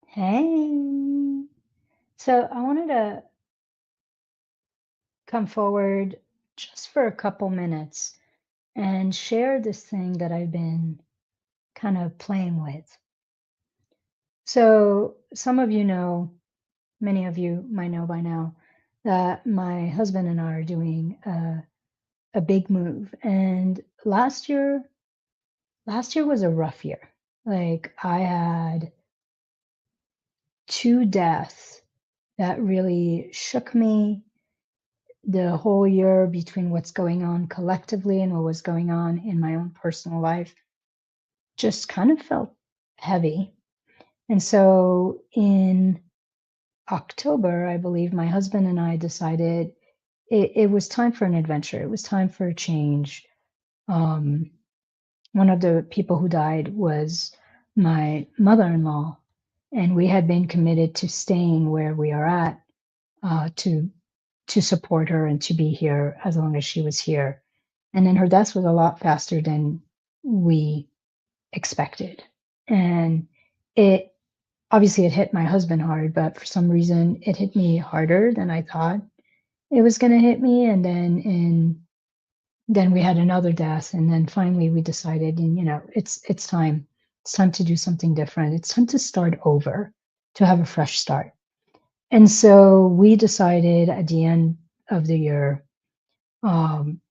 Hey. So I wanted to come forward just for a couple minutes and share this thing that I've been kind of playing with. So some of you know, many of you might know by now, that my husband and I are doing a big move. And last year was a rough year. Like I had two deaths that really shook me the whole year between what's going on collectively and what was going on in my own personal life just kind of felt heavy. And so in October, I believe my husband and I decided it was time for an adventure. It was time for a change. Um, One of the people who died was my mother-in-law, and we had been committed to staying where we are at to support her and to be here as long as she was here. And then her death was a lot faster than we expected. And it obviously it hit my husband hard, but for some reason it hit me harder than I thought it was going to hit me. And then we had another death, and then finally we decided, and it's time. It's time to do something different. It's time to start over, to have a fresh start. And so we decided at the end of the year um,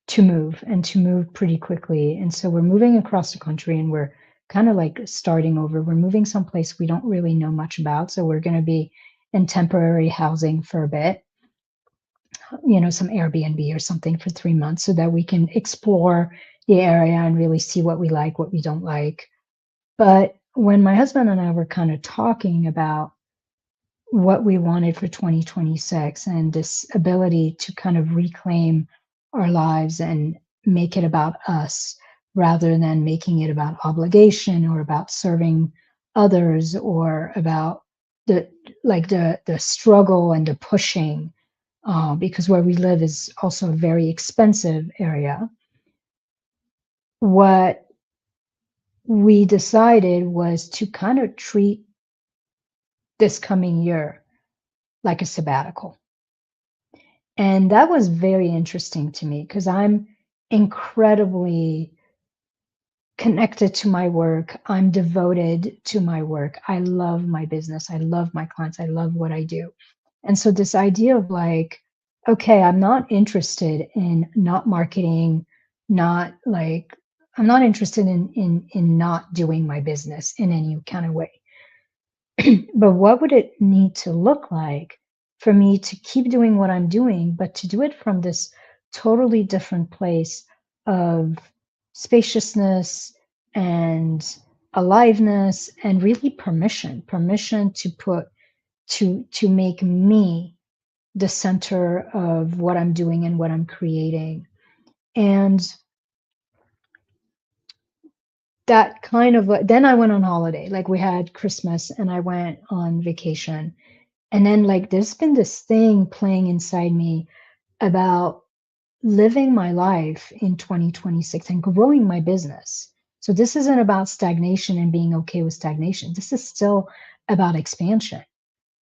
to move and to move pretty quickly. And so we're moving across the country and we're kind of like starting over. We're moving someplace we don't really know much about. So we're going to be in temporary housing for a bit, some Airbnb or something for 3 months so that we can explore the area and really see what we like, what we don't like. But when my husband and I were kind of talking about what we wanted for 2026 and this ability to kind of reclaim our lives and make it about us rather than making it about obligation or about serving others or about the the struggle and the pushing, because where we live is also a very expensive area. What we decided was to kind of treat this coming year like a sabbatical. And that was very interesting to me because I'm incredibly connected to my work. I'm devoted to my work. I love my business. I love my clients. I love what I do. And so this idea of like, okay, I'm not interested in not marketing, not like I'm not interested in not doing my business in any kind of way. But what would it need to look like for me to keep doing what I'm doing, but to do it from this totally different place of spaciousness and aliveness and really permission to put to make me the center of what I'm doing and what I'm creating. And that kind of then I went on holiday. Like we had Christmas and I went on vacation. And then, like, there's been this thing playing inside me about living my life in 2026 and growing my business. So, this isn't about stagnation and being okay with stagnation. This is still about expansion.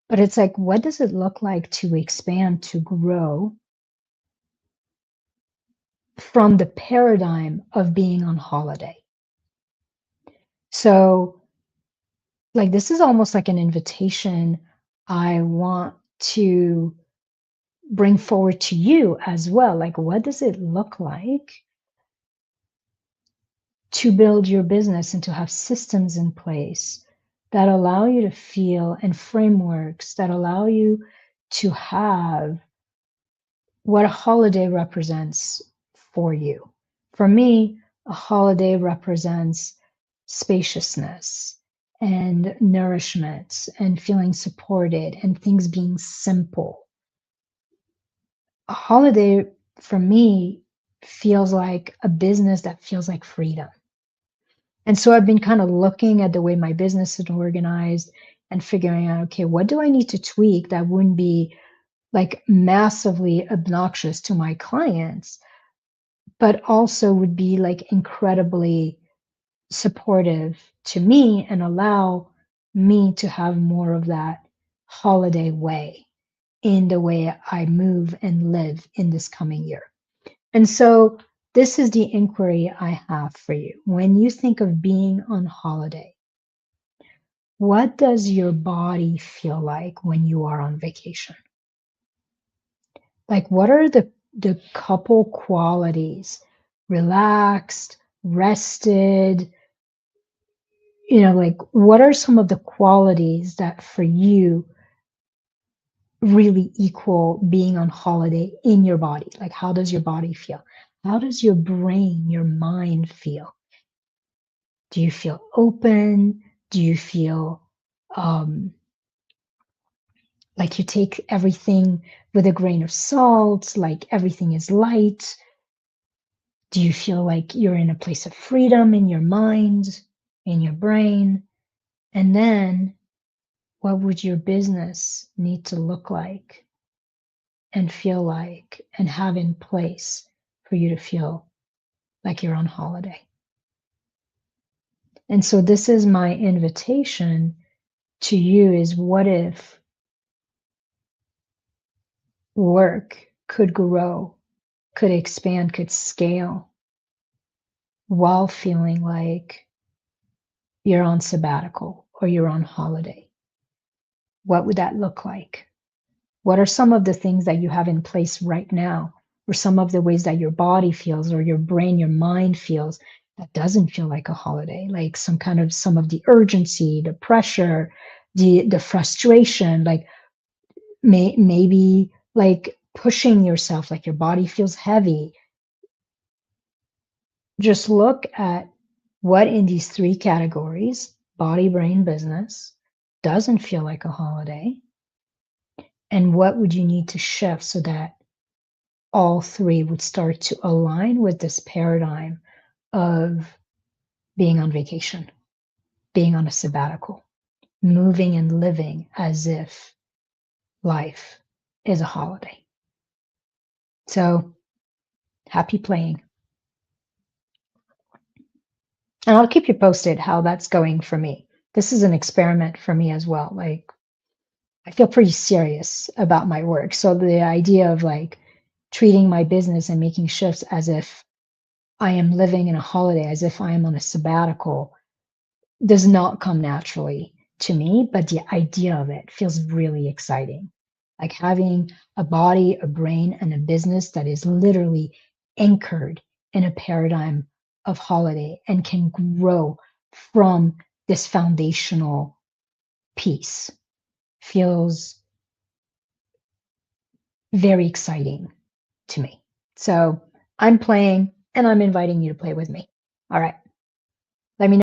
But it's like, what does it look like to expand, to grow from the paradigm of being on holiday? So, like, this is almost like an invitation I want to bring forward to you as well. Like, what does it look like to build your business and to have systems in place that allow you to feel and frameworks that allow you to have what a holiday represents for you? For me, a holiday represents spaciousness and nourishment and feeling supported and things being simple. A holiday for me feels like a business that feels like freedom. And so I've been kind of looking at the way my business is organized and figuring out, okay, what do I need to tweak that wouldn't be like massively obnoxious to my clients, but also would be like incredibly supportive to me and allow me to have more of that holiday way in the way I move and live in this coming year. And so this is the inquiry I have for you. When you think of being on holiday, what does your body feel like when you are on vacation? Like, what are the couple qualities? Relaxed, rested, like what are some of the qualities that for you really equal being on holiday in your body? Like, how does your body feel? How does your brain, your mind feel? Do you feel open? Do you feel um, like you take everything with a grain of salt, like everything is light? Do you feel like you're in a place of freedom in your mind, in your brain? And then what would your business need to look like and feel like and have in place for you to feel like you're on holiday? And so this is my invitation to you is what if work could grow, could expand, could scale while feeling like you're on sabbatical or you're on holiday? What would that look like? What are some of the things that you have in place right now, or some of the ways that your body feels, or your brain, your mind feels that doesn't feel like a holiday, like some of the urgency, the pressure, the frustration, like maybe like pushing yourself, like your body feels heavy. Just look at what in these three categories, body, brain, business, doesn't feel like a holiday, and what would you need to shift so that all three would start to align with this paradigm of being on vacation, being on a sabbatical, moving and living as if life is a holiday. So happy playing. And I'll keep you posted how that's going for me. This is an experiment for me as well. Like, I feel pretty serious about my work. So the idea of like treating my business and making shifts as if I am living in a holiday, as if I am on a sabbatical, does not come naturally to me, but the idea of it feels really exciting. Like having a body, a brain, and a business that is literally anchored in a paradigm of holiday and can grow from this foundational piece feels very exciting to me. So I'm playing and I'm inviting you to play with me. All right. Let me know.